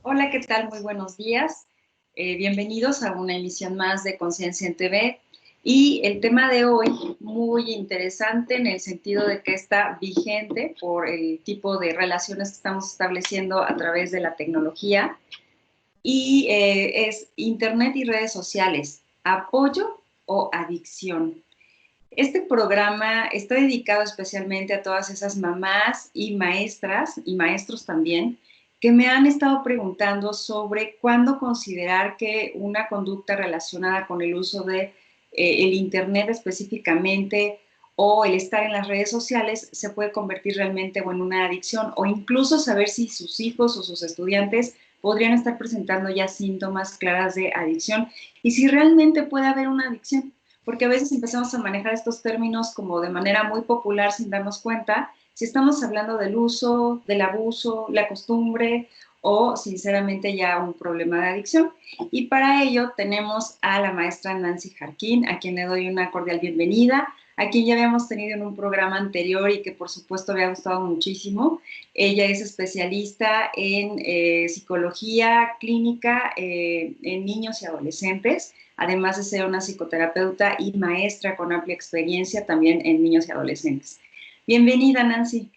Hola, ¿qué tal? Muy buenos días. Bienvenidos a una emisión más de Conciencia en TV. Y el tema de hoy, muy interesante en el sentido de que está vigente por el tipo de relaciones que estamos estableciendo a través de la tecnología. Y es Internet y redes sociales, apoyo o adicción. Este programa está dedicado especialmente a todas esas mamás y maestras y maestros también que me han estado preguntando sobre cuándo considerar que una conducta relacionada con el uso de el Internet específicamente o el estar en las redes sociales se puede convertir realmente o en una adicción o incluso saber si sus hijos o sus estudiantes podrían estar presentando ya síntomas claras de adicción y si realmente puede haber una adicción porque a veces empezamos a manejar estos términos como de manera muy popular sin darnos cuenta si estamos hablando del uso, del abuso, la costumbre o sinceramente ya un problema de adicción. Y para ello tenemos a la maestra Nancy Jarquín, a quien le doy una cordial bienvenida, a quien ya habíamos tenido en un programa anterior y que por supuesto había gustado muchísimo. Ella es especialista en psicología clínica en niños y adolescentes, además de ser una psicoterapeuta y maestra con amplia experiencia también en niños y adolescentes. Bienvenida, Nancy.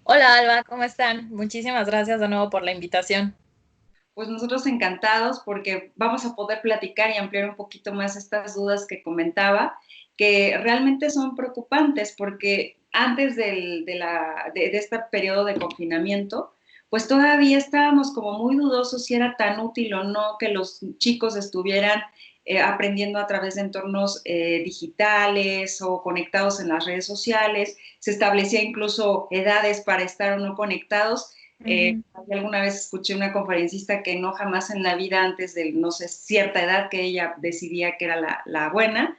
Hola Alba, ¿cómo están? Muchísimas gracias de nuevo por la invitación. Pues nosotros encantados porque vamos a poder platicar y ampliar un poquito más estas dudas que comentaba, que realmente son preocupantes porque antes de este periodo de confinamiento, pues todavía estábamos como muy dudosos si era tan útil o no que los chicos estuvieran aprendiendo a través de entornos digitales o conectados en las redes sociales. Se establecía incluso edades para estar o no conectados. Ujú. Alguna vez escuché una conferencista que no jamás en la vida antes de, no sé, cierta edad que ella decidía que era la buena,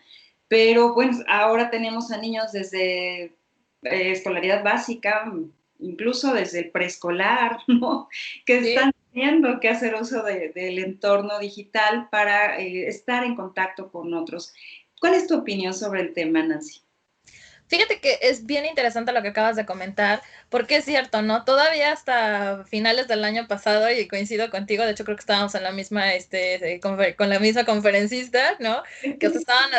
pero bueno, ahora tenemos a niños desde escolaridad básica, incluso desde el preescolar, ¿no? Que Sí. están teniendo que hacer uso del entorno digital para estar en contacto con otros. ¿Cuál es tu opinión sobre el tema, Nancy? Fíjate que es bien interesante lo que acabas de comentar, porque es cierto, ¿no? Todavía hasta finales del año pasado, y coincido contigo, de hecho creo que estábamos en la misma, con la misma conferencista, ¿no? Que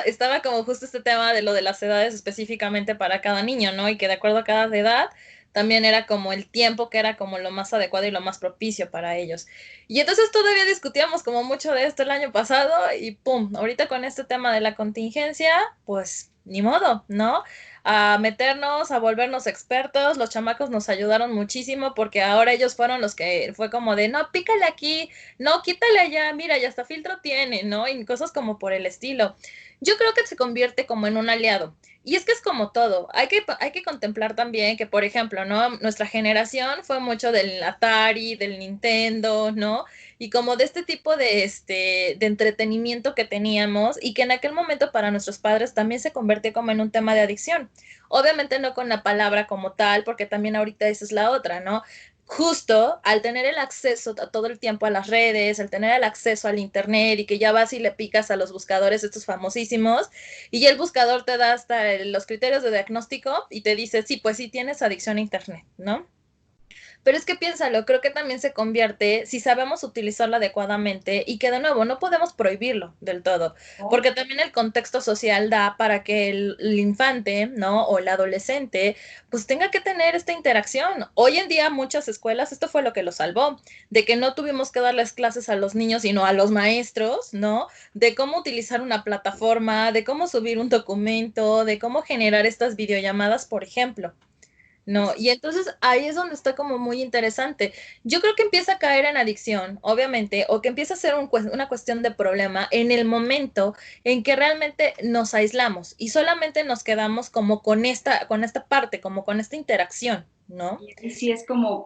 estaba como justo este tema de lo de las edades específicamente para cada niño, ¿no? Y que de acuerdo a cada edad, también era como el tiempo que era como lo más adecuado y lo más propicio para ellos. Y entonces todavía discutíamos como mucho de esto el año pasado y ¡pum! Ahorita con este tema de la contingencia, pues ni modo, ¿no? A meternos, a volvernos expertos. Los chamacos nos ayudaron muchísimo porque ahora ellos fueron los que fue como de, no, pícale aquí, no, quítale allá, mira, y hasta filtro tiene, ¿no? Y cosas como por el estilo. Yo creo que se convierte como en un aliado. Y es que es como todo. Hay que contemplar también que, por ejemplo, ¿no? Nuestra generación fue mucho del Atari, del Nintendo, ¿no? Y como de este tipo de entretenimiento que teníamos y que en aquel momento para nuestros padres también se convirtió como en un tema de adicción. Obviamente no con la palabra como tal, porque también ahorita esa es la otra, ¿no? Justo al tener el acceso a todo el tiempo a las redes, al tener el acceso al internet y que ya vas y le picas a los buscadores estos famosísimos y ya el buscador te da hasta los criterios de diagnóstico y te dice, sí, pues sí tienes adicción a internet, ¿no? Pero es que piénsalo, creo que también se convierte si sabemos utilizarlo adecuadamente y que de nuevo no podemos prohibirlo del todo, ¿No? porque también el contexto social da para que el infante, ¿no? O el adolescente, pues tenga que tener esta interacción. Hoy en día muchas escuelas, esto fue lo que lo salvó, de que no tuvimos que darles clases a los niños, sino a los maestros, ¿no? De cómo utilizar una plataforma, de cómo subir un documento, de cómo generar estas videollamadas, por ejemplo. No, y entonces ahí es donde está como muy interesante. Yo creo que empieza a caer en adicción, obviamente, o que empieza a ser una cuestión de problema en el momento en que realmente nos aislamos y solamente nos quedamos como con esta parte, como con esta interacción, ¿no? Y ahí sí es como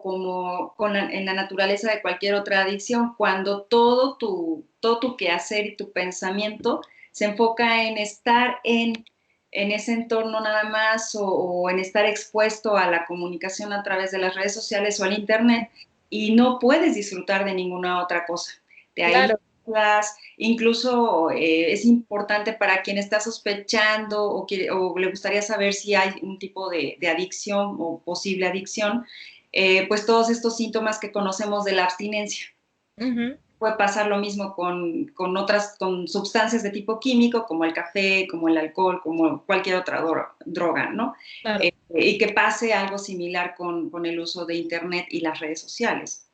en la naturaleza de cualquier otra adicción, cuando todo tu quehacer y tu pensamiento se enfoca en estar en ese entorno nada más o en estar expuesto a la comunicación a través de las redes sociales o al internet y no puedes disfrutar de ninguna otra cosa. Te Claro. aíslas, incluso es importante para quien está sospechando o le gustaría saber si hay un tipo de adicción o posible adicción, pues todos estos síntomas que conocemos de la abstinencia. Ujú. Puede pasar lo mismo con sustancias de tipo químico, como el café, como el alcohol, como cualquier otra droga, ¿no? Claro. Y que pase algo similar con el uso de Internet y las redes sociales.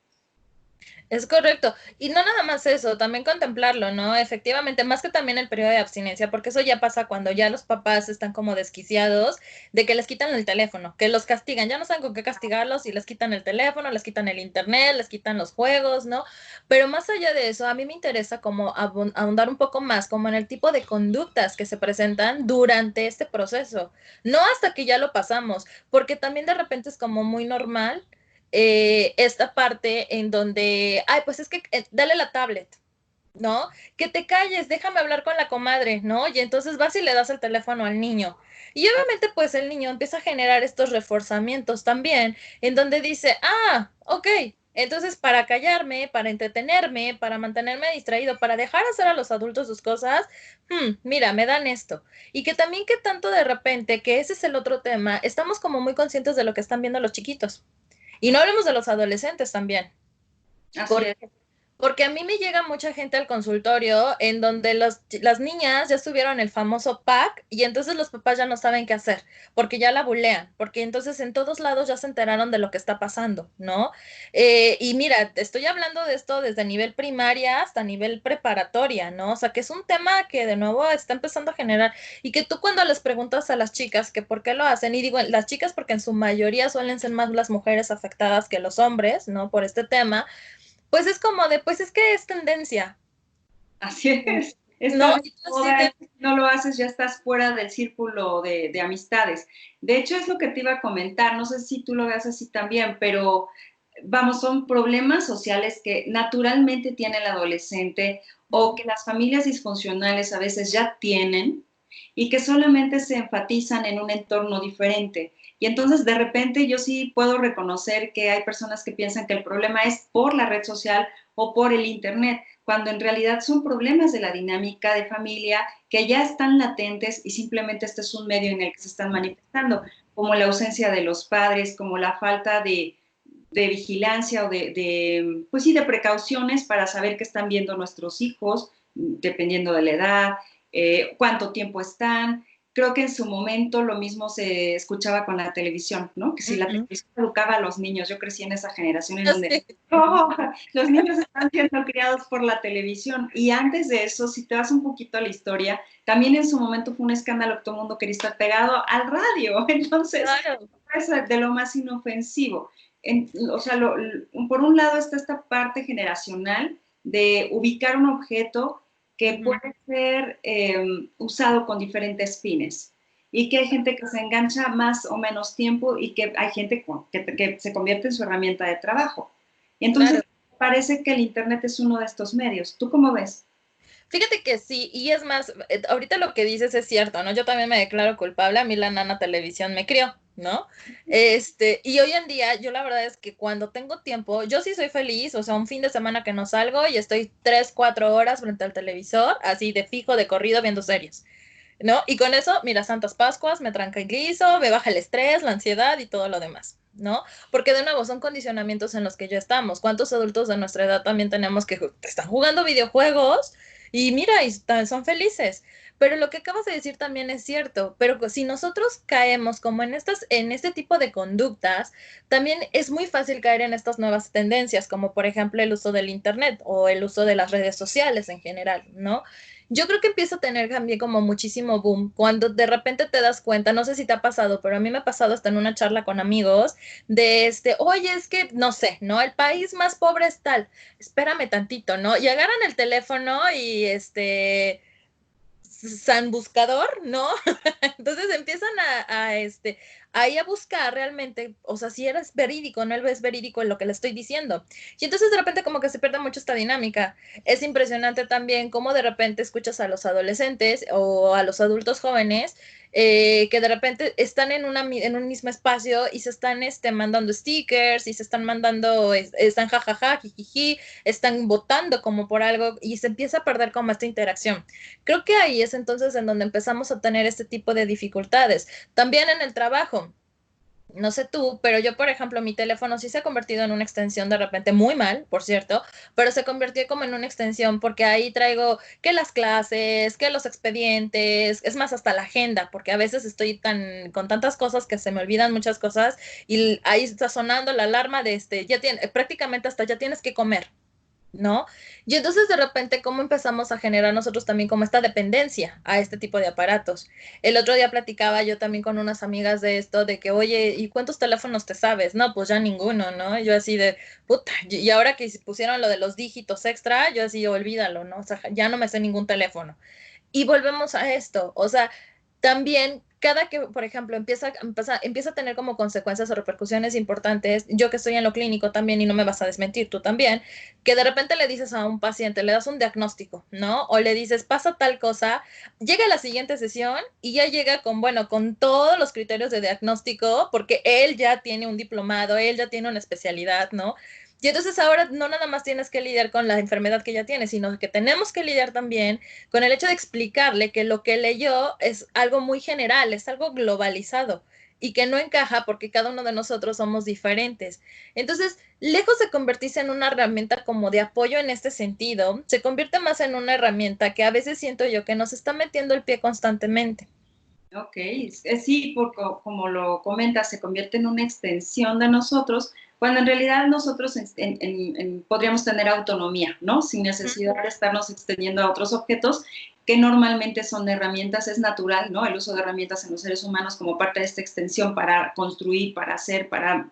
Es correcto. Y no nada más eso, también contemplarlo, ¿no? Efectivamente, más que también el periodo de abstinencia, porque eso ya pasa cuando ya los papás están como desquiciados de que les quitan el teléfono, que los castigan, ya no saben con qué castigarlos y les quitan el teléfono, les quitan el internet, les quitan los juegos, ¿no? Pero más allá de eso, a mí me interesa como ahondar un poco más como en el tipo de conductas que se presentan durante este proceso, no hasta que ya lo pasamos, porque también de repente es como muy normal esta parte en donde, ay, pues es que dale la tablet, ¿no? Que te calles, déjame hablar con la comadre, ¿no? Y entonces vas y le das el teléfono al niño. Y obviamente pues el niño empieza a generar estos reforzamientos también, en donde dice, ah, ok, entonces para callarme, para entretenerme, para mantenerme distraído, para dejar hacer a los adultos sus cosas, mira, me dan esto. Y que también que tanto de repente, que ese es el otro tema, estamos como muy conscientes de lo que están viendo los chiquitos. Y no hablemos de los adolescentes también. Así ¿Por es. porque a mí me llega mucha gente al consultorio en donde las niñas ya estuvieron el famoso pack y entonces los papás ya no saben qué hacer, porque ya la bulean, porque entonces en todos lados ya se enteraron de lo que está pasando, ¿no? Y mira, te estoy hablando de esto desde nivel primaria hasta nivel preparatoria, ¿no? O sea, que es un tema que de nuevo está empezando a generar y que tú cuando les preguntas a las chicas que por qué lo hacen, y digo, las chicas porque en su mayoría suelen ser más las mujeres afectadas que los hombres, ¿no? Por este tema pues es como de, pues es que es tendencia, Así es. Está ¿no? de Y tú así moda, de, si no lo haces ya estás fuera del círculo de amistades. De hecho, es lo que te iba a comentar, no sé si tú lo veas así también, pero vamos, son problemas sociales que naturalmente tiene el adolescente o que las familias disfuncionales a veces ya tienen y que solamente se enfatizan en un entorno diferente. Y entonces de repente yo sí puedo reconocer que hay personas que piensan que el problema es por la red social o por el internet, cuando en realidad son problemas de la dinámica de familia que ya están latentes y simplemente este es un medio en el que se están manifestando, como la ausencia de los padres, como la falta de vigilancia o pues sí, de precauciones para saber qué están viendo nuestros hijos, dependiendo de la edad, cuánto tiempo están. Creo que en su momento lo mismo se escuchaba con la televisión, ¿no? Que si la "Ujú, televisión educaba a los niños, yo crecí en esa generación en donde así, oh, los niños están siendo criados por la televisión. Y antes de eso, si te vas un poquito a la historia, también en su momento fue un escándalo que todo el mundo quería estar pegado al radio. Entonces, claro, es de lo más inofensivo. O sea, por un lado está esta parte generacional de ubicar un objeto que ujú, puede ser usado con diferentes fines y que hay gente que se engancha más o menos tiempo y que hay gente que se convierte en su herramienta de trabajo. Y entonces claro. parece que el Internet es uno de estos medios. ¿Tú cómo ves? Fíjate que sí, y es más, ahorita lo que dices es cierto, ¿no? Yo también me declaro culpable, a mí la nana televisión me crió, ¿no? Y hoy en día, yo la verdad es que cuando tengo tiempo, yo sí soy feliz, o sea, un fin de semana que no salgo y estoy 3, 4 horas frente al televisor, así de fijo, de corrido, viendo series. ¿No? Y con eso, mira, Santas Pascuas, me tranquilizo, me baja el estrés, la ansiedad y todo lo demás, ¿no? Porque de nuevo son condicionamientos en los que ya estamos. ¿Cuántos adultos de nuestra edad también tenemos que están jugando videojuegos y mira, y son felices? Pero lo que acabas de decir también es cierto, pero si nosotros caemos como en este tipo de conductas, también es muy fácil caer en estas nuevas tendencias, como por ejemplo el uso del internet o el uso de las redes sociales en general, ¿no? Yo creo que empieza a tener también como muchísimo boom cuando de repente te das cuenta, no sé si te ha pasado, pero a mí me ha pasado hasta en una charla con amigos de oye, es que no sé, ¿no? El país más pobre es tal, espérame tantito, ¿no? Y agarran el teléfono y San Buscador, ¿no? Entonces empiezan ahí a buscar realmente, o sea, si eres verídico, no es verídico en lo que le estoy diciendo. Y entonces de repente como que se pierde mucho esta dinámica. Es impresionante también cómo de repente escuchas a los adolescentes o a los adultos jóvenes que de repente están en un mismo espacio y se están mandando stickers y se están mandando, están jajaja, jijiji, están votando como por algo y se empieza a perder como esta interacción. Creo que ahí es entonces en donde empezamos a tener este tipo de dificultades. También en el trabajo. No sé tú, pero yo, por ejemplo, mi teléfono sí se ha convertido en una extensión de repente, muy mal, por cierto, pero se convirtió como en una extensión porque ahí traigo que las clases, que los expedientes, es más, hasta la agenda, porque a veces estoy con tantas cosas que se me olvidan muchas cosas y ahí está sonando la alarma de ya tiene, prácticamente hasta ya tienes que comer. ¿No? Y entonces de repente, ¿cómo empezamos a generar nosotros también como esta dependencia a este tipo de aparatos? El otro día platicaba yo también con unas amigas de esto, de que, oye, ¿y cuántos teléfonos te sabes? No, pues ya ninguno, ¿no? Y yo así de, puta, y ahora que pusieron lo de los dígitos extra, yo así, olvídalo, ¿no? O sea, ya no me sé ningún teléfono. Y volvemos a esto, o sea, también cada que, por ejemplo, empieza a tener como consecuencias o repercusiones importantes, yo que estoy en lo clínico también y no me vas a desmentir, tú también, que de repente le dices a un paciente, le das un diagnóstico, ¿no? O le dices, pasa tal cosa, llega a la siguiente sesión y ya llega con, bueno, con todos los criterios de diagnóstico, porque él ya tiene un diplomado, él ya tiene una especialidad, ¿no? Y entonces ahora no nada más tienes que lidiar con la enfermedad que ya tiene, sino que tenemos que lidiar también con el hecho de explicarle que lo que leyó es algo muy general, es algo globalizado y que no encaja porque cada uno de nosotros somos diferentes. Entonces, lejos de convertirse en una herramienta como de apoyo en este sentido, se convierte más en una herramienta que a veces siento yo que nos está metiendo el pie constantemente. Ok, sí, porque como lo comentas, se convierte en una extensión de nosotros, cuando en realidad nosotros podríamos tener autonomía, ¿no? Sin necesidad de estarnos extendiendo a otros objetos que normalmente son herramientas, es natural, ¿no? El uso de herramientas en los seres humanos como parte de esta extensión para construir, para hacer, para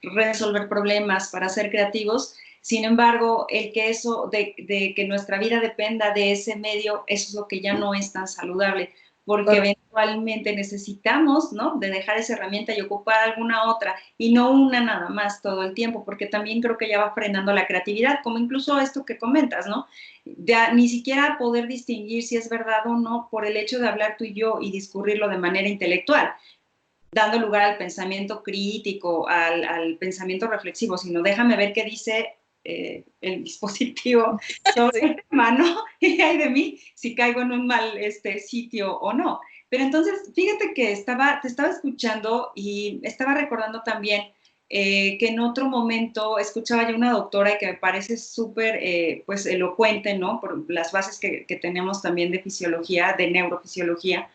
resolver problemas, para ser creativos. Sin embargo, el que eso, de que nuestra vida dependa de ese medio, eso es lo que ya no es tan saludable, porque eventualmente necesitamos, ¿no? De dejar esa herramienta y ocupar alguna otra y no una nada más todo el tiempo, porque también creo que ya va frenando la creatividad, como incluso esto que comentas, ¿no? Ya ni siquiera poder distinguir si es verdad o no por el hecho de hablar tú y yo y discurrirlo de manera intelectual, dando lugar al pensamiento crítico, al pensamiento reflexivo, sino déjame ver qué dice el dispositivo sobre Sí. el tema, ¿no? Y hay de mí si caigo en un mal sitio o no. Pero entonces, fíjate que te estaba escuchando y estaba recordando también que en otro momento escuchaba yo una doctora que me parece súper, pues, elocuente, ¿no? Por las bases que tenemos también de fisiología, de neurofisiología,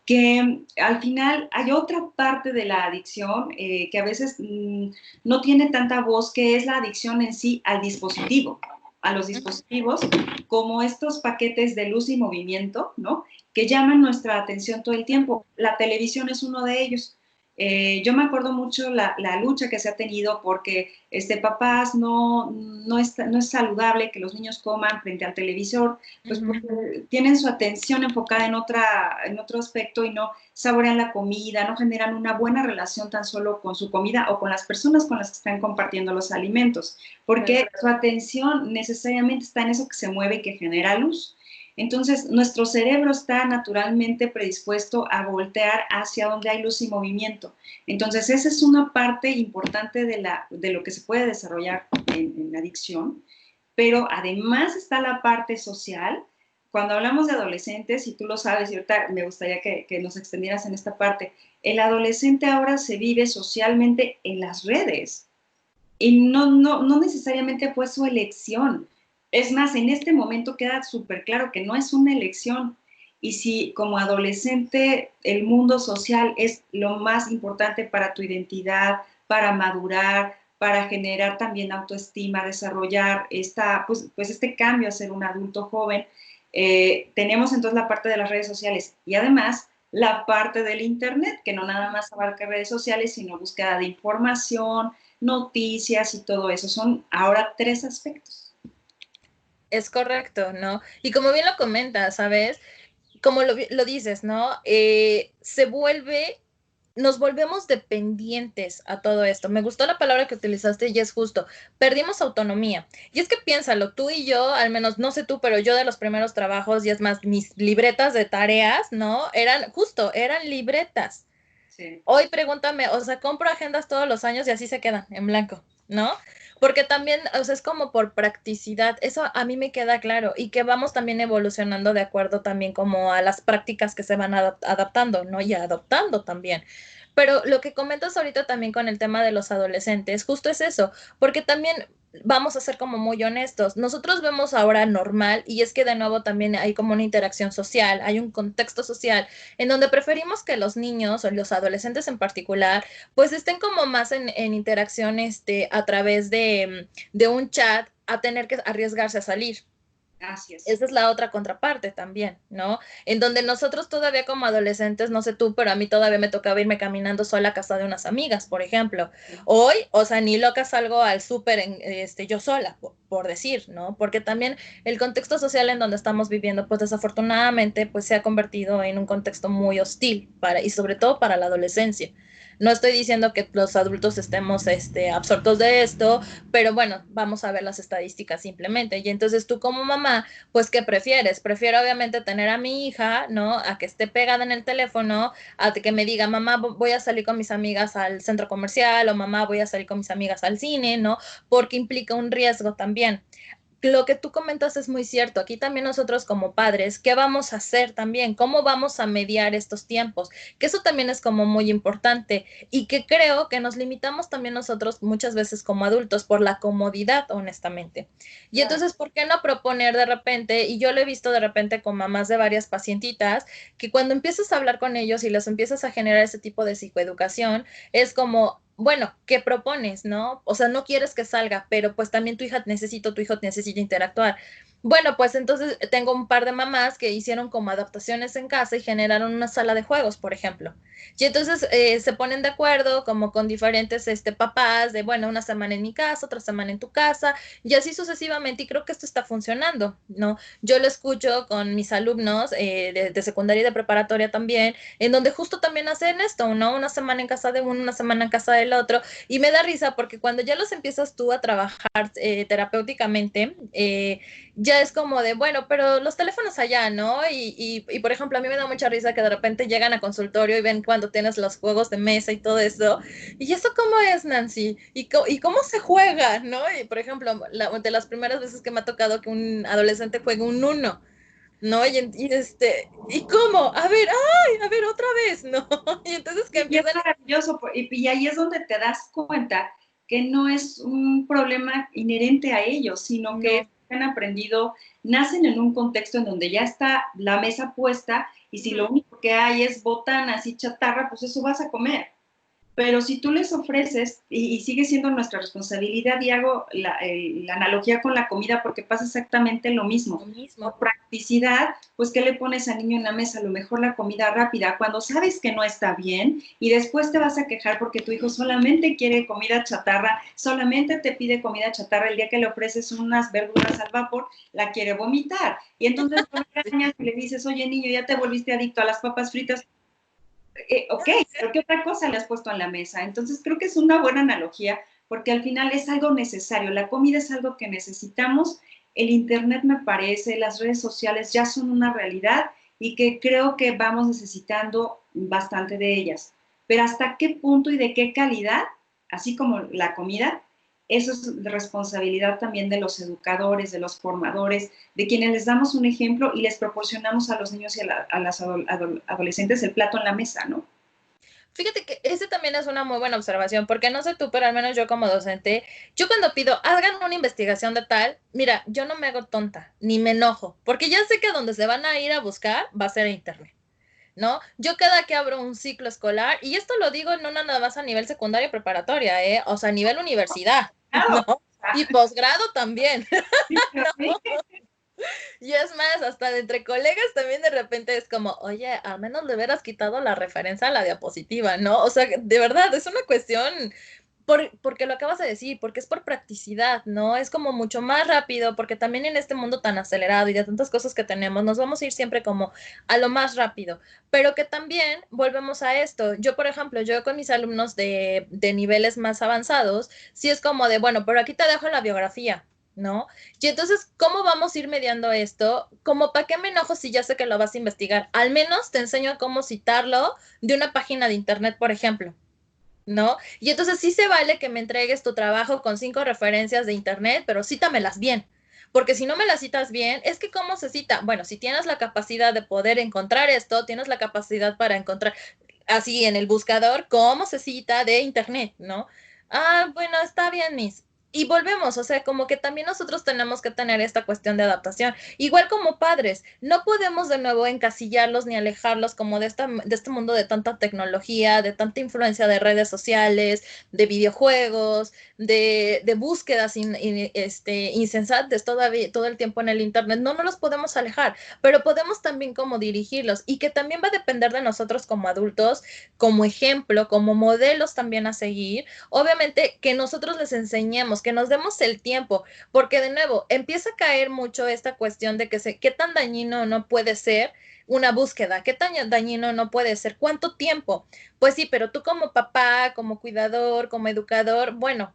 que al final hay otra parte de la adicción que a veces no tiene tanta voz, que es la adicción en sí al dispositivo, a los dispositivos, como estos paquetes de luz y movimiento, ¿no? Que llaman nuestra atención todo el tiempo. La televisión es uno de ellos. Yo me acuerdo mucho la lucha que se ha tenido porque papás no es saludable que los niños coman frente al televisor, pues porque tienen su atención enfocada en otro aspecto y no saborean la comida, no generan una buena relación tan solo con su comida o con las personas con las que están compartiendo los alimentos, porque su atención necesariamente está en eso que se mueve y que genera luz. Entonces, nuestro cerebro está naturalmente predispuesto a voltear hacia donde hay luz y movimiento. Entonces, esa es una parte importante de lo que se puede desarrollar en adicción, pero además está la parte social. Cuando hablamos de adolescentes, y tú lo sabes, y ahorita me gustaría que nos extendieras en esta parte, el adolescente ahora se vive socialmente en las redes y no necesariamente fue su elección. Es más, en este momento queda súper claro que no es una elección. Y si como adolescente el mundo social es lo más importante para tu identidad, para madurar, para generar también autoestima, desarrollar pues este cambio a ser un adulto joven, tenemos entonces la parte de las redes sociales y además la parte del Internet, que no nada más abarca redes sociales, sino búsqueda de información, noticias y todo eso. Son ahora 3 aspectos. Es correcto, ¿no? Y como bien lo comentas, ¿sabes? Como lo dices, ¿no? Nos volvemos dependientes a todo esto. Me gustó la palabra que utilizaste y es justo. Perdimos autonomía. Y es que piénsalo, tú y yo, al menos no sé tú, pero yo de los primeros trabajos, y es más, mis libretas de tareas, ¿no? Eran libretas. Sí. Hoy pregúntame, o sea, compro agendas todos los años y así se quedan en blanco, ¿no? Porque también, o sea, es como por practicidad, eso a mí me queda claro y que vamos también evolucionando de acuerdo también como a las prácticas que se van adaptando, ¿no? Y adoptando también. Pero lo que comentas ahorita también con el tema de los adolescentes, justo es eso, porque también vamos a ser como muy honestos. Nosotros vemos ahora normal y es que de nuevo también hay como una interacción social, hay un contexto social en donde preferimos que los niños o los adolescentes en particular pues estén como más en interacción a través de un chat a tener que arriesgarse a salir. Así es. Esa es la otra contraparte también, ¿no? En donde nosotros todavía como adolescentes, no sé tú, pero a mí todavía me tocaba irme caminando sola a casa de unas amigas, por ejemplo. Hoy, o sea, ni loca salgo al súper yo sola, por decir, ¿no? Porque también el contexto social en donde estamos viviendo, pues desafortunadamente, pues se ha convertido en un contexto muy hostil y sobre todo para la adolescencia. No estoy diciendo que los adultos estemos absortos de esto, pero bueno, vamos a ver las estadísticas simplemente. Y entonces tú como mamá, pues, ¿qué prefieres? Prefiero obviamente tener a mi hija, ¿no? A que esté pegada en el teléfono, a que me diga, mamá, voy a salir con mis amigas al centro comercial o mamá, voy a salir con mis amigas al cine, ¿no? Porque implica un riesgo también. Lo que tú comentas es muy cierto. Aquí también nosotros como padres, ¿qué vamos a hacer también? ¿Cómo vamos a mediar estos tiempos? Que eso también es como muy importante y que creo que nos limitamos también nosotros muchas veces como adultos por la comodidad, honestamente. Y Claro. entonces, ¿por qué no proponer de repente? Y yo lo he visto de repente con mamás de varias pacientitas, que cuando empiezas a hablar con ellos y les empiezas a generar ese tipo de psicoeducación, es como, bueno, ¿qué propones, no? O sea, no quieres que salga, pero pues también tu hijo necesita interactuar. Bueno, pues entonces tengo un par de mamás que hicieron como adaptaciones en casa y generaron una sala de juegos, por ejemplo. Y entonces se ponen de acuerdo como con diferentes papás de, bueno, una semana en mi casa, otra semana en tu casa, y así sucesivamente. Y creo que esto está funcionando, ¿no? Yo lo escucho con mis alumnos de secundaria y de preparatoria también, en donde justo también hacen esto, ¿no? Una semana en casa de uno, una semana en casa del otro, y me da risa porque cuando ya los empiezas tú a trabajar terapéuticamente, ya es como de, bueno, pero los teléfonos allá, ¿no? Por ejemplo, a mí me da mucha risa que de repente llegan a consultorio y ven cuando tienes los juegos de mesa y todo eso, y eso cómo es, Nancy, y cómo se juega, ¿no? Y por ejemplo, de las primeras veces que me ha tocado que un adolescente juegue un uno, ¿no? ¿Y cómo? A ver, ay, a ver, otra vez, ¿no? Y entonces que Y es empiezan. maravilloso, y ahí es donde te das cuenta que no es un problema inherente a ellos, sino que No, han aprendido, nacen en un contexto en donde ya está la mesa puesta y si lo único que hay es botanas y chatarra, pues eso vas a comer. Pero si tú les ofreces, y sigue siendo nuestra responsabilidad, y hago la analogía con la comida porque pasa exactamente lo mismo. lo mismo. Por practicidad, pues, ¿qué le pones al niño en la mesa? A lo mejor la comida rápida, cuando sabes que no está bien, y después te vas a quejar porque tu hijo solamente quiere comida chatarra, solamente te pide comida chatarra, el día que le ofreces unas verduras al vapor, la quiere vomitar. Y entonces lo regañas y le dices, oye niño, ya te volviste adicto a las papas fritas, ok, pero ¿qué otra cosa le has puesto en la mesa? Entonces creo que es una buena analogía porque al final es algo necesario. La comida es algo que necesitamos. El Internet me parece, las redes sociales ya son una realidad y que creo que vamos necesitando bastante de ellas. Pero hasta qué punto y de qué calidad, así como la comida, eso es responsabilidad también de los educadores, de los formadores, de quienes les damos un ejemplo y les proporcionamos a los niños y a las adolescentes el plato en la mesa, ¿no? Fíjate que ese también es una muy buena observación, porque no sé tú, pero al menos yo como docente, yo cuando pido, hagan una investigación de tal, mira, yo no me hago tonta, ni me enojo, porque ya sé que a donde se van a ir a buscar va a ser a internet, ¿no? Yo cada que abro un ciclo escolar, y esto lo digo no nada más a nivel secundaria y preparatoria, o sea, a nivel universidad, Claro. ¿no? Y posgrado también. Sí, pero sí, Y es más, hasta de entre colegas también de repente es como, oye, al menos le hubieras quitado la referencia a la diapositiva, ¿no? O sea, de verdad, es una cuestión, porque lo acabas de decir, porque es por practicidad, ¿no? Es como mucho más rápido, porque también en este mundo tan acelerado y de tantas cosas que tenemos, nos vamos a ir siempre como a lo más rápido, pero que también volvemos a esto. Yo, por ejemplo, yo con mis alumnos de niveles más avanzados, sí es como de, bueno, pero aquí te dejo la biografía. ¿No? Y entonces, ¿cómo vamos a ir mediando esto? Como para qué me enojo si ya sé que lo vas a investigar. Al menos te enseño cómo citarlo de una página de internet, por ejemplo. ¿No? Y entonces sí se vale que me entregues tu trabajo con 5 referencias de internet, pero cítamelas bien. Porque si no me las citas bien, es que ¿cómo se cita? Bueno, si tienes la capacidad de poder encontrar esto, tienes la capacidad para encontrar así en el buscador, ¿cómo se cita de internet, no? Ah, bueno, está bien, Miss. Y volvemos, o sea, como que también nosotros tenemos que tener esta cuestión de adaptación. Igual como padres, no podemos de nuevo encasillarlos ni alejarlos como de este mundo de tanta tecnología, de tanta influencia de redes sociales, de videojuegos, de búsquedas insensatas todavía, todo el tiempo en el internet. No, no los podemos alejar, pero podemos también como dirigirlos y que también va a depender de nosotros como adultos, como ejemplo, como modelos también a seguir. Obviamente que nosotros les enseñemos, que nos demos el tiempo, porque de nuevo empieza a caer mucho esta cuestión de qué tan dañino no puede ser una búsqueda, qué tan dañino no puede ser, cuánto tiempo. Pues sí, pero tú como papá, como cuidador, como educador, bueno,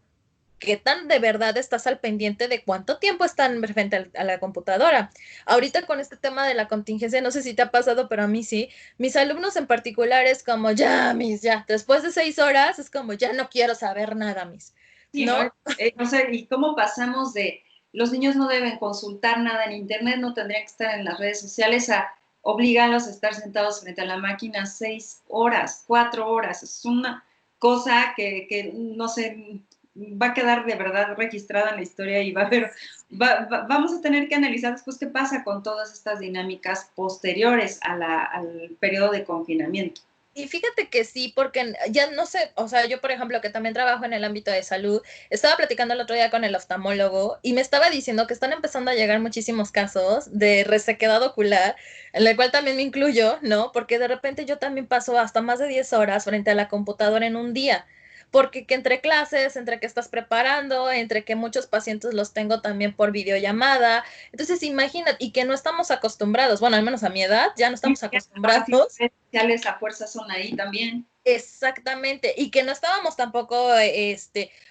¿qué tan de verdad estás al pendiente de cuánto tiempo están frente a la computadora? Ahorita con este tema de la contingencia, no sé si te ha pasado, pero a mí sí. Mis alumnos en particular es como, ya, mis, ya, después de 6 horas es como, ya no quiero saber nada, mis, Sí, ¿no? ¿no? O sea, ¿y cómo pasamos de los niños no deben consultar nada en internet, no tendrían que estar en las redes sociales, a obligarlos a estar sentados frente a la máquina 6 horas, 4 horas? Es una cosa que no sé, va a quedar de verdad registrada en la historia y va a haber, vamos a tener que analizar después qué pasa con todas estas dinámicas posteriores al periodo de confinamiento. Y fíjate que sí, porque ya no sé, o sea, yo por ejemplo que también trabajo en el ámbito de salud, estaba platicando el otro día con el oftalmólogo y me estaba diciendo que están empezando a llegar muchísimos casos de resequedad ocular, en el cual también me incluyo, ¿no? Porque de repente yo también paso hasta más de 10 horas frente a la computadora en un día. Porque que entre clases, entre que estás preparando, entre que muchos pacientes los tengo también por videollamada. Entonces, imagínate, y que no estamos acostumbrados, bueno, al menos a mi edad, ya no estamos Ahora sí, las acostumbrados. redes sociales a fuerza son ahí también. Exactamente, y que no estábamos tampoco,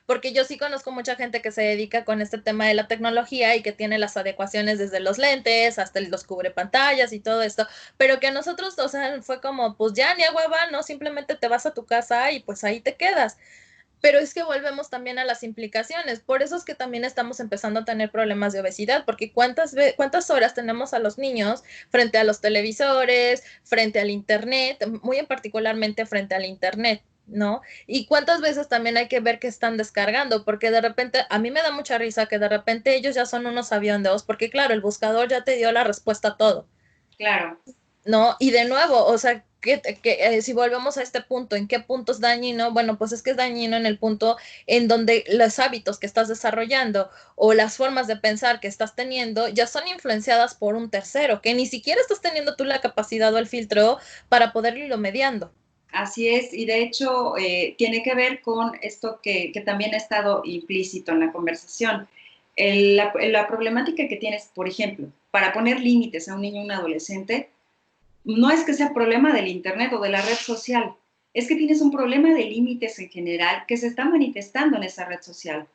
porque yo sí conozco mucha gente que se dedica con este tema de la tecnología y que tiene las adecuaciones desde los lentes hasta los cubrepantallas y todo esto, pero que a nosotros, o sea, fue como, pues ya ni a hueva, ¿no? Simplemente te vas a tu casa y pues ahí te quedas. Pero es que volvemos también a las implicaciones. Por eso es que también estamos empezando a tener problemas de obesidad, porque cuántas horas tenemos a los niños frente a los televisores, frente al internet, muy en particularmente frente al internet, ¿no? Y cuántas veces también hay que ver que están descargando, porque de repente, a mí me da mucha risa que de repente ellos ya son unos aviondeos, porque claro, el buscador ya te dio la respuesta a todo. Claro. ¿No? Y de nuevo, o sea, si volvemos a este punto, ¿en qué punto es dañino? Bueno, pues es que es dañino en el punto en donde los hábitos que estás desarrollando o las formas de pensar que estás teniendo ya son influenciadas por un tercero, que ni siquiera estás teniendo tú la capacidad o el filtro para poder irlo mediando. Así es, y de hecho tiene que ver con esto que también ha estado implícito en la conversación. La problemática que tienes, por ejemplo, para poner límites a un niño o un adolescente, no es que sea problema del Internet o de la red social, es que tienes un problema de límites en general que se está manifestando en esa red social.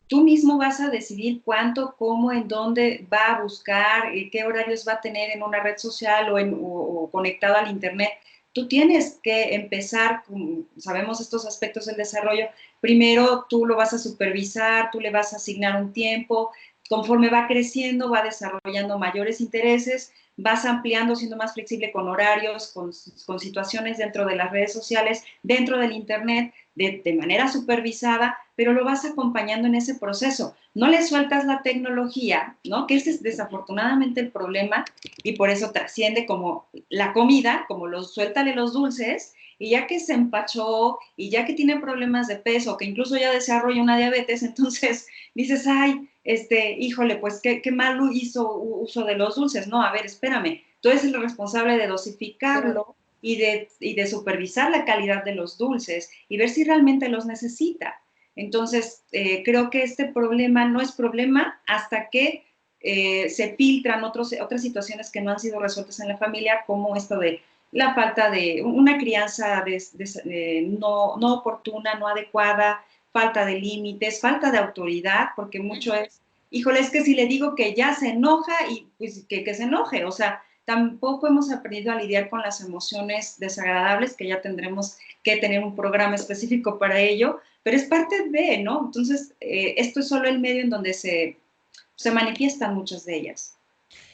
Tú mismo vas a decidir cuánto, cómo, en dónde va a buscar, qué horarios va a tener en una red social o conectado al Internet. Tú tienes que empezar, sabemos estos aspectos del desarrollo, primero tú lo vas a supervisar, tú le vas a asignar un tiempo, conforme va creciendo, va desarrollando mayores intereses, vas ampliando, siendo más flexible con horarios, con situaciones dentro de las redes sociales, dentro del Internet, de manera supervisada, pero lo vas acompañando en ese proceso. No le sueltas la tecnología, ¿no? Que ese es desafortunadamente el problema y por eso trasciende como la comida, como suéltale los dulces y ya que se empachó y ya que tiene problemas de peso, que incluso ya desarrolla una diabetes, entonces dices, ay, híjole, pues qué mal hizo uso de los dulces. No, a ver, espérame, tú eres el responsable de Claro. dosificarlo y de supervisar la calidad de los dulces y ver si realmente los necesita. Entonces, creo que este problema no es problema hasta que se filtran otras situaciones que no han sido resueltas en la familia, como esto de la falta de una crianza no oportuna, no adecuada, falta de límites, falta de autoridad, porque mucho es, híjole, es que si le digo que ya se enoja y pues que se enoje, o sea, tampoco hemos aprendido a lidiar con las emociones desagradables, que ya tendremos que tener un programa específico para ello, pero es parte de, ¿no? Entonces, esto es solo el medio en donde se manifiestan muchas de ellas.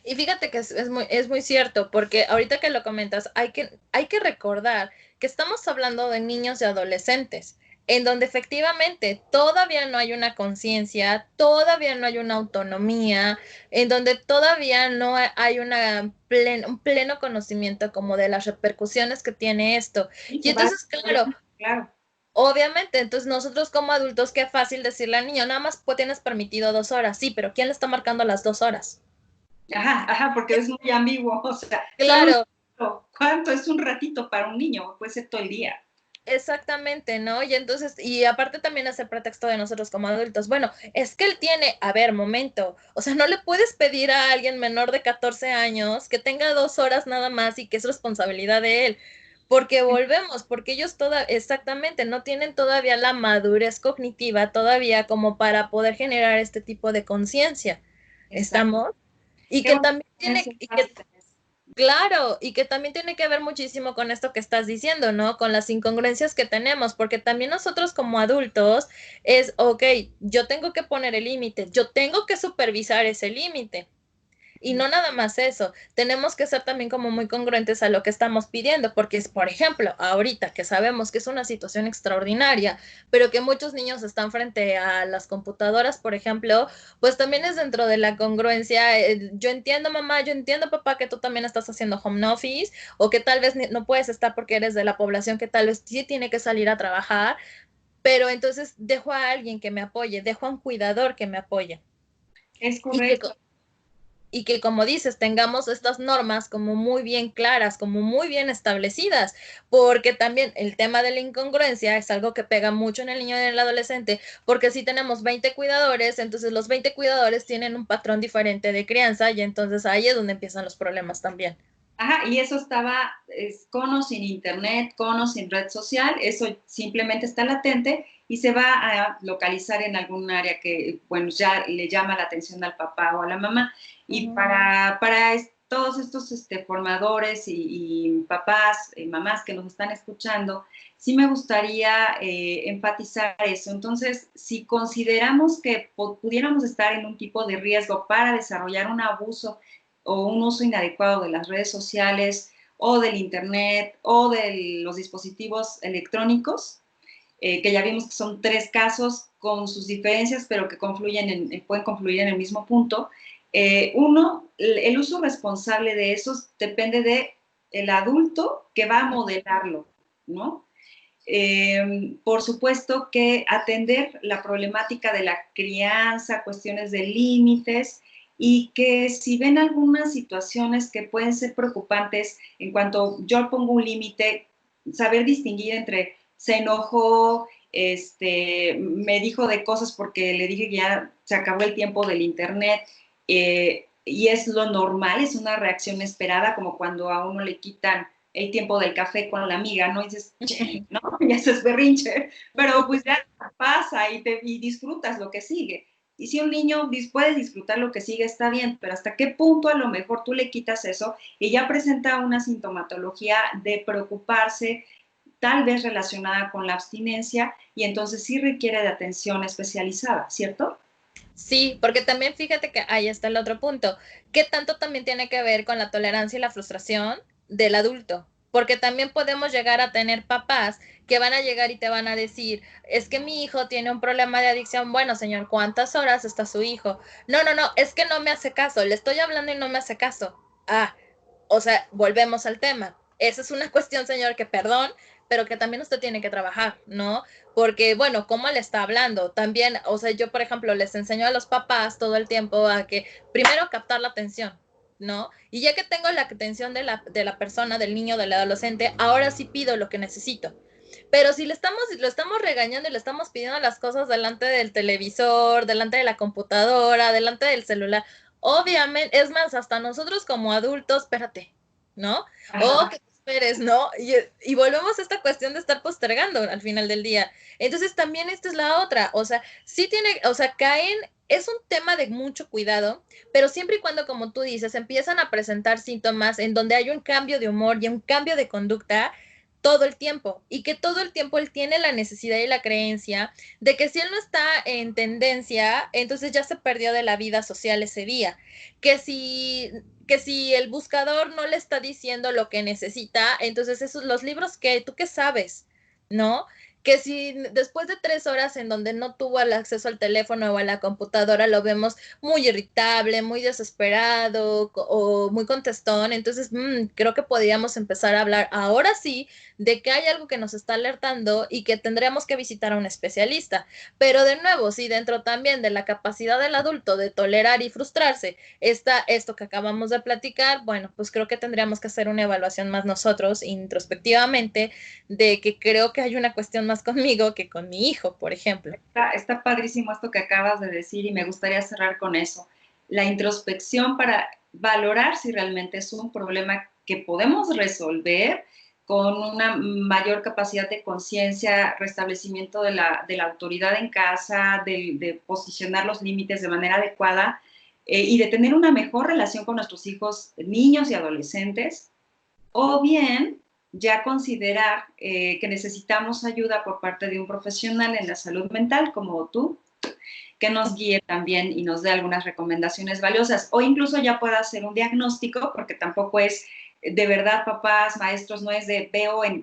Y fíjate que es muy cierto, porque ahorita que lo comentas, hay que recordar que estamos hablando de niños y adolescentes, en donde efectivamente todavía no hay una conciencia, todavía no hay una autonomía, en donde todavía no hay un pleno conocimiento como de las repercusiones que tiene esto. Y Y que va, entonces, claro, claro. obviamente, entonces nosotros como adultos, qué fácil decirle al niño, nada más tienes permitido 2 horas, sí, pero ¿quién le está marcando las 2 horas? Ajá, ajá, porque es muy ambiguo, o sea, solo un Claro, ratito. ¿Cuánto es un ratito para un niño? Puede ser todo el día. exactamente, ¿no? Y entonces, y aparte también es el pretexto de nosotros como adultos. Bueno, es que él tiene, a ver, momento, o sea, no le puedes pedir a alguien menor de 14 años que tenga 2 horas nada más y que es responsabilidad de él. Porque volvemos, porque ellos exactamente, no tienen todavía la madurez cognitiva todavía como para poder generar este tipo de conciencia. Exacto. ¿Estamos? Y Qué que bueno también que tiene, y que mencionaste. claro, y que también tiene que ver muchísimo con esto que estás diciendo, ¿no? Con las incongruencias que tenemos, porque también nosotros como adultos es, ok, yo tengo que poner el límite, yo tengo que supervisar ese límite. Y no nada más eso, tenemos que ser también como muy congruentes a lo que estamos pidiendo, porque es, por ejemplo, ahorita que sabemos que es una situación extraordinaria, pero que muchos niños están frente a las computadoras, por ejemplo, pues también es dentro de la congruencia. Yo entiendo, mamá, yo entiendo, papá, que tú también estás haciendo home office o que tal vez no puedes estar porque eres de la población que tal vez sí tiene que salir a trabajar, pero entonces dejo a alguien que me apoye, dejo a un cuidador que me apoye. Es Y que, correcto. y que como dices, tengamos estas normas como muy bien claras, como muy bien establecidas, porque también el tema de la incongruencia es algo que pega mucho en el niño y en el adolescente, porque si tenemos 20 cuidadores, entonces los 20 cuidadores tienen un patrón diferente de crianza y entonces ahí es donde empiezan los problemas también. Ajá, y eso estaba con o sin internet, con o sin red social, eso simplemente está latente y se va a localizar en algún área que, bueno, ya le llama la atención al papá o a la mamá. Y Ujú. para todos estos formadores y papás, mamás que nos están escuchando, sí me gustaría enfatizar eso. Entonces, si consideramos que pudiéramos estar en un tipo de riesgo para desarrollar un abuso o un uso inadecuado de las redes sociales o del Internet o de los dispositivos electrónicos, que ya vimos que son 3 casos con sus diferencias, pero que pueden confluir en el mismo punto. Uno, el uso responsable de esos depende de el adulto que va a modelarlo, ¿no? Por supuesto que atender la problemática de la crianza, cuestiones de límites y que si ven algunas situaciones que pueden ser preocupantes en cuanto yo pongo un límite, saber distinguir entre se enojó, me dijo de cosas porque le dije que ya se acabó el tiempo del internet, y es lo normal, es una reacción esperada, como cuando a uno le quitan el tiempo del café con la amiga, ¿no? Y dices, che, ¿no? Ya se es berrinche, pero pues ya pasa y disfrutas lo que sigue. Y si un niño puede disfrutar lo que sigue, está bien, pero hasta qué punto a lo mejor tú le quitas eso y ya presenta una sintomatología de preocuparse, tal vez relacionada con la abstinencia, y entonces sí requiere de atención especializada, ¿cierto? Sí, porque también fíjate que ahí está el otro punto. ¿Qué tanto también tiene que ver con la tolerancia y la frustración del adulto? Porque también podemos llegar a tener papás que van a llegar y te van a decir, es que mi hijo tiene un problema de adicción. Bueno, señor, ¿cuántas horas está su hijo? No, no, no, es que no me hace caso. Le estoy hablando y no me hace caso. Ah, o sea, volvemos al tema. Esa es una cuestión, señor, que perdón, pero que también usted tiene que trabajar, ¿no? Porque, bueno, ¿cómo le está hablando? También, o sea, yo, por ejemplo, les enseño a los papás todo el tiempo a que primero captar la atención, ¿no? Y ya que tengo la atención de la persona, del niño, del adolescente, ahora sí pido lo que necesito. Pero si lo estamos regañando y le estamos pidiendo las cosas delante del televisor, delante de la computadora, delante del celular, obviamente, es más, hasta nosotros como adultos, espérate, ¿no? O Ajá. que te esperes, ¿no? Y volvemos a esta cuestión de estar postergando al final del día. Entonces también esta es la otra, o sea, sí tiene, o sea, caen, es un tema de mucho cuidado, pero siempre y cuando, como tú dices, empiezan a presentar síntomas en donde hay un cambio de humor y un cambio de conducta, todo el tiempo y que todo el tiempo él tiene la necesidad y la creencia de que si él no está en tendencia, entonces ya se perdió de la vida social ese día, que si el buscador no le está diciendo lo que necesita, entonces esos los libros que tú qué sabes, ¿no? Que si después de 3 horas en donde no tuvo el acceso al teléfono o a la computadora lo vemos muy irritable, muy desesperado o muy contestón, entonces creo que podríamos empezar a hablar ahora sí de que hay algo que nos está alertando y que tendríamos que visitar a un especialista. Pero de nuevo, si dentro también de la capacidad del adulto de tolerar y frustrarse está esto que acabamos de platicar, bueno, pues creo que tendríamos que hacer una evaluación más nosotros introspectivamente de que creo que hay una cuestión más conmigo que con mi hijo, por ejemplo. Está padrísimo esto que acabas de decir y me gustaría cerrar con eso. La introspección para valorar si realmente es un problema que podemos resolver con una mayor capacidad de conciencia, restablecimiento de la autoridad en casa, de posicionar los límites de manera adecuada y de tener una mejor relación con nuestros hijos, niños y adolescentes, o bien ya considerar que necesitamos ayuda por parte de un profesional en la salud mental como tú, que nos guíe también y nos dé algunas recomendaciones valiosas, o incluso ya pueda hacer un diagnóstico, porque tampoco es de verdad, papás, maestros, no es de veo en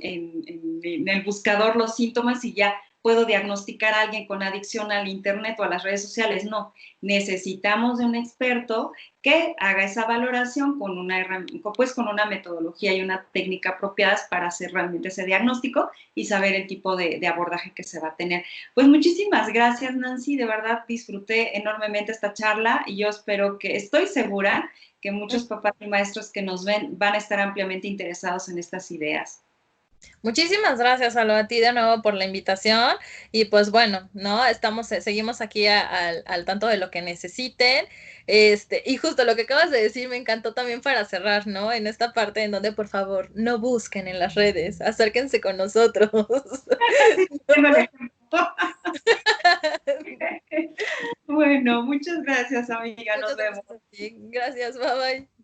el buscador los síntomas y ya puedo diagnosticar a alguien con adicción al internet o a las redes sociales. No, necesitamos de un experto que haga esa valoración con una metodología y una técnica apropiadas para hacer realmente ese diagnóstico y saber el tipo de abordaje que se va a tener. Pues muchísimas gracias, Nancy, de verdad disfruté enormemente esta charla y yo estoy segura que muchos papás y maestros que nos ven van a estar ampliamente interesados en estas ideas. Muchísimas gracias, Alo, a ti de nuevo por la invitación y pues bueno, ¿no? Seguimos aquí al tanto de lo que necesiten. Y justo lo que acabas de decir me encantó también para cerrar, ¿no? En esta parte en donde por favor no busquen en las redes, acérquense con nosotros. Bueno, muchas gracias, amiga. Nos Muchas vemos. gracias a ti. Gracias, bye bye.